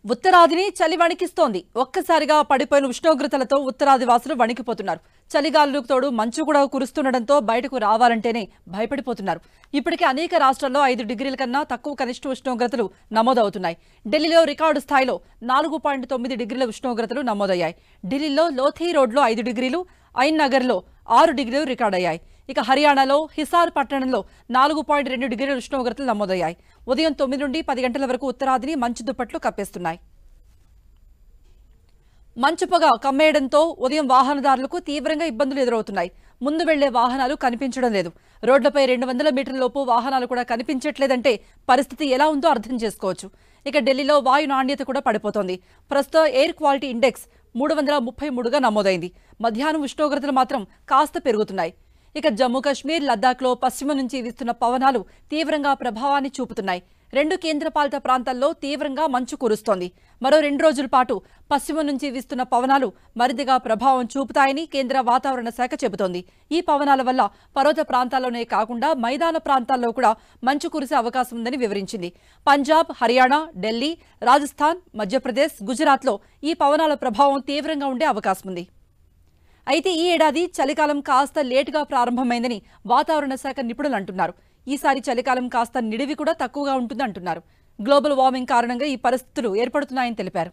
ఉత్తరాదిని చలి వణికిస్తోంది. ఒక్కసారిగా పడిపోయిన ఉష్ణోగ్రతలతో ఉత్తరాది వాసులు వణికిపోతున్నారు. చలిగాలులకు తోడు మంచు కూడా కురుస్తుండటంతో బయటకు రావాలంటేనే భయపడిపోతున్నారు. ఇప్పటికే అనేక రాష్ట్రాల్లో 5 డిగ్రీల కన్నా తక్కువ కనిష్ట ఉష్ణోగ్రతలు నమోదవుతున్నాయి. ఢిల్లీలో రికార్డు స్థాయిలో 4.9 డిగ్రీల ఉష్ణోగ్రతలు నమోదయ్యాయి. ఢిల్లీలో లోథీ రోడ్లో 5 డిగ్రీలు, ఐన్ నగర్లో 6 డిగ్రీలు రికార్డయ్యాయి. ఇక హర్యానాలో హిసార్ పట్టణంలో 4.2 డిగ్రీల ఉష్ణోగ్రతలు నమోదయ్యాయి. ఉదయం 9 నుండి 10 గంటల వరకు ఉత్తరాదిని మంచు దుప్పట్లు కప్పేస్తున్నాయి. మంచు పొగ కమ్మేయడంతో ఉదయం వాహనదారులకు తీవ్రంగా ఇబ్బందులు ఎదురవుతున్నాయి. ముందు వెళ్లే వాహనాలు కనిపించడం లేదు. రోడ్లపై 200 మీటర్ల లోపు వాహనాలు కూడా కనిపించట్లేదంటే పరిస్థితి ఎలా ఉందో అర్థం చేసుకోవచ్చు. ఇక ఢిల్లీలో వాయు నాణ్యత కూడా పడిపోతోంది. ప్రస్తుతం ఎయిర్ క్వాలిటీ ఇండెక్స్ 333గా నమోదైంది. మధ్యాహ్నం ఉష్ణోగ్రతలు మాత్రం కాస్త పెరుగుతున్నాయి. ఇక జమ్మూ కశ్మీర్, లద్దాఖ్లో పశ్చిమ నుంచి వీస్తున్న పవనాలు తీవ్రంగా ప్రభావాన్ని చూపుతున్నాయి. 2 కేంద్రపాలిత ప్రాంతాల్లో తీవ్రంగా మంచు కురుస్తోంది. మరో 2 రోజుల పాటు పశ్చిమ నుంచి వీస్తున్న పవనాలు మరింతగా ప్రభావం చూపుతాయని కేంద్ర వాతావరణ శాఖ చెబుతోంది. ఈ పవనాల వల్ల పర్వత ప్రాంతాల్లోనే కాకుండా మైదాన ప్రాంతాల్లో కూడా మంచు కురిసే అవకాశం ఉందని వివరించింది. పంజాబ్, హర్యానా, ఢిల్లీ, రాజస్థాన్, మధ్యప్రదేశ్, గుజరాత్లో ఈ పవనాల ప్రభావం తీవ్రంగా ఉండే అవకాశం ఉంది. అయితే ఈ ఏడాది చలికాలం కాస్త లేటుగా ప్రారంభమైందని వాతావరణ శాఖ నిపుణులు అంటున్నారు. ఈసారి చలికాలం కాస్త నిడివి కూడా తక్కువగా ఉంటుందంటున్నారు. గ్లోబల్ వార్మింగ్ కారణంగా ఈ పరిస్థితులు ఏర్పడుతున్నాయని తెలిపారు.